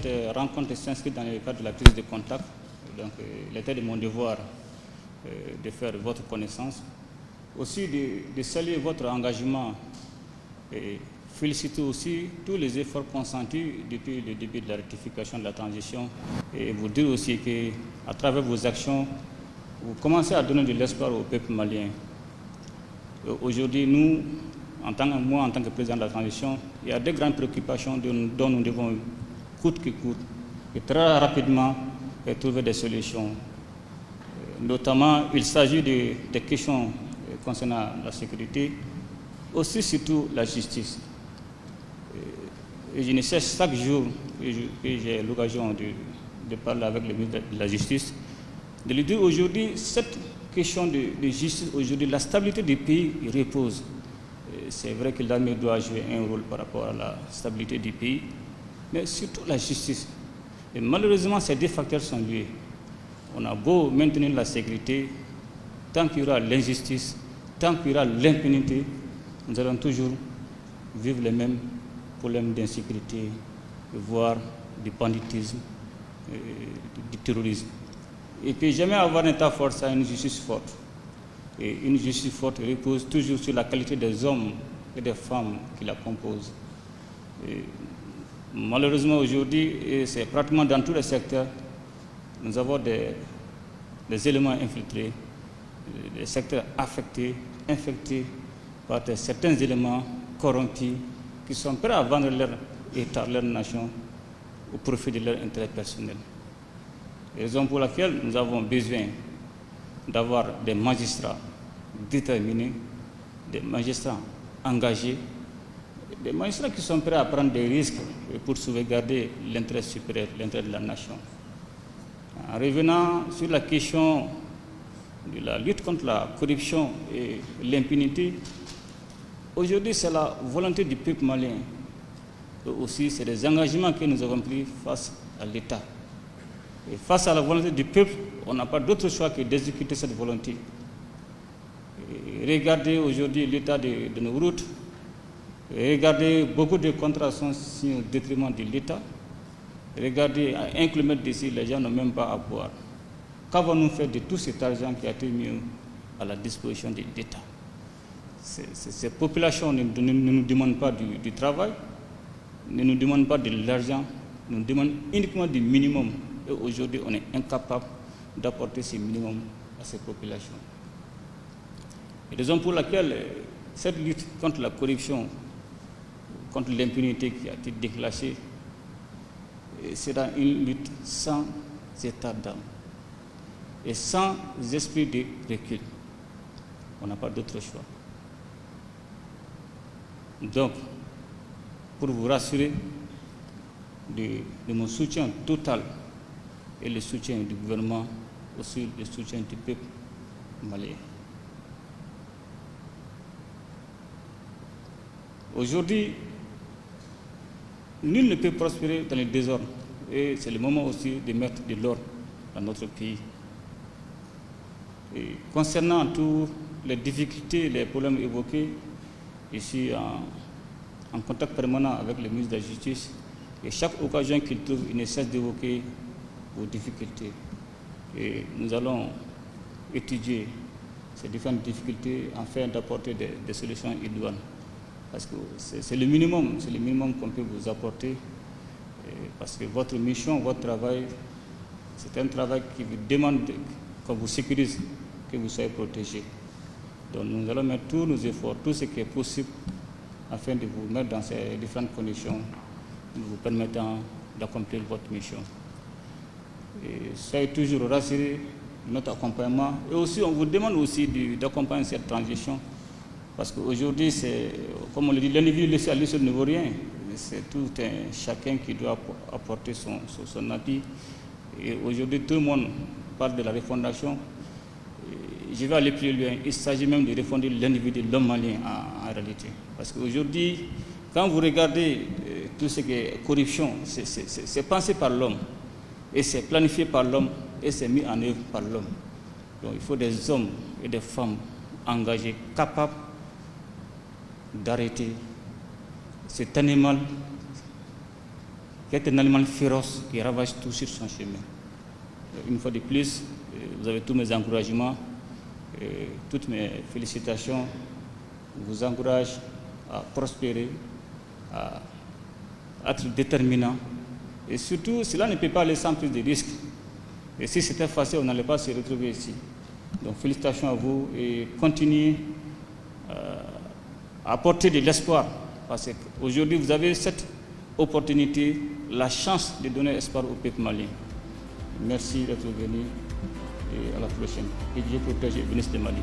cette rencontre s'inscrit dans le cadre de la prise de contact. Donc, il était de mon devoir de faire votre connaissance. Aussi de saluer votre engagement et féliciter aussi tous les efforts consentis depuis le début de la rectification de la transition et vous dire aussi qu'à travers vos actions, vous commencez à donner de l'espoir au peuple malien. Aujourd'hui, en tant que président de la transition, il y a des grandes préoccupations dont nous devons, coûte que coûte, et très rapidement trouver des solutions. Notamment, il s'agit des questions concernant la sécurité, aussi surtout la justice. Et je ne cesse chaque jour que j'ai l'occasion de parler avec le ministre de la Justice, de lui dire aujourd'hui, cette question de justice, aujourd'hui, la stabilité du pays repose. C'est vrai que l'armée doit jouer un rôle par rapport à la stabilité du pays, mais surtout la justice. Et malheureusement, ces deux facteurs sont liés. On a beau maintenir la sécurité, tant qu'il y aura l'injustice, tant qu'il y aura l'impunité, nous allons toujours vivre les mêmes problèmes d'insécurité, voire du banditisme, du terrorisme. Et puis jamais avoir un État fort, ça a une justice forte. Et une justice forte repose toujours sur la qualité des hommes et des femmes qui la composent. Et malheureusement aujourd'hui, et c'est pratiquement dans tous les secteurs, nous avons des éléments infiltrés, des secteurs affectés, infectés par certains éléments corrompus qui sont prêts à vendre leur État, leur nation au profit de leur intérêt personnel. Raison pour laquelle nous avons besoin d'avoir des magistrats déterminés, des magistrats engagés, des magistrats qui sont prêts à prendre des risques pour sauvegarder l'intérêt supérieur, l'intérêt de la nation. En revenant sur la question de la lutte contre la corruption et l'impunité, aujourd'hui c'est la volonté du peuple malien. Et aussi c'est des engagements que nous avons pris face à l'État. Et face à la volonté du peuple, on n'a pas d'autre choix que d'exécuter cette volonté. Et regardez aujourd'hui l'état de nos routes, et regardez beaucoup de contrats sont signés au détriment de l'État. Regardez, à 1 kilomètre d'ici, les gens n'ont même pas à boire. Qu'avons-nous fait de tout cet argent qui a été mis à la disposition de l'État? Ces populations ne nous demandent pas du travail, ne nous demandent pas de l'argent, nous demandent uniquement du minimum. Et aujourd'hui, on est incapable d'apporter ce minimum à ces populations. Et raison pour laquelle cette lutte contre la corruption, contre l'impunité qui a été déclenchée, sera une lutte sans état d'âme et sans esprit de recul. On n'a pas d'autre choix. Donc, pour vous rassurer de mon soutien total et le soutien du gouvernement, aussi le soutien du peuple malien. Aujourd'hui, nul ne peut prospérer dans le désordre et c'est le moment aussi de mettre de l'ordre dans notre pays. Et concernant toutes les difficultés, les problèmes évoqués, je suis en contact permanent avec le ministre de la Justice et chaque occasion qu'il trouve, il ne cesse d'évoquer vos difficultés. Et nous allons étudier ces différentes difficultés afin d'apporter des solutions idoines. Parce que c'est le minimum qu'on peut vous apporter. Parce que votre mission, votre travail, c'est un travail qui vous demande qu'on vous sécurise, que vous soyez protégé. Donc nous allons mettre tous nos efforts, tout ce qui est possible, afin de vous mettre dans ces différentes conditions, vous permettant d'accomplir votre mission. Et soyez toujours rassurés de notre accompagnement. Et aussi, on vous demande aussi d'accompagner cette transition. Parce qu'aujourd'hui, comme on le dit, l'individu laissé à lui seul ne vaut rien. C'est tout un chacun qui doit apporter son appui. Et aujourd'hui, tout le monde parle de la refondation. Je vais aller plus loin. Il s'agit même de refonder l'individu, l'homme malien en réalité. Parce qu'aujourd'hui, quand vous regardez tout ce qui est corruption, c'est pensé par l'homme. Et c'est planifié par l'homme. Et c'est mis en œuvre par l'homme. Donc il faut des hommes et des femmes engagés, capables d'arrêter cet animal qui est un animal féroce qui ravage tout sur son chemin. Une fois de plus, vous avez tous mes encouragements, toutes mes félicitations. Je vous encourage à prospérer, à être déterminant. Et surtout, cela ne peut pas aller sans prise de risque. Et si c'était facile, on n'allait pas se retrouver ici. Donc félicitations à vous et continuez à apporter de l'espoir. Parce qu'aujourd'hui, vous avez cette opportunité, la chance de donner espoir au peuple malien. Merci d'être venu et à la prochaine. Et Dieu protège et bénisse le Mali.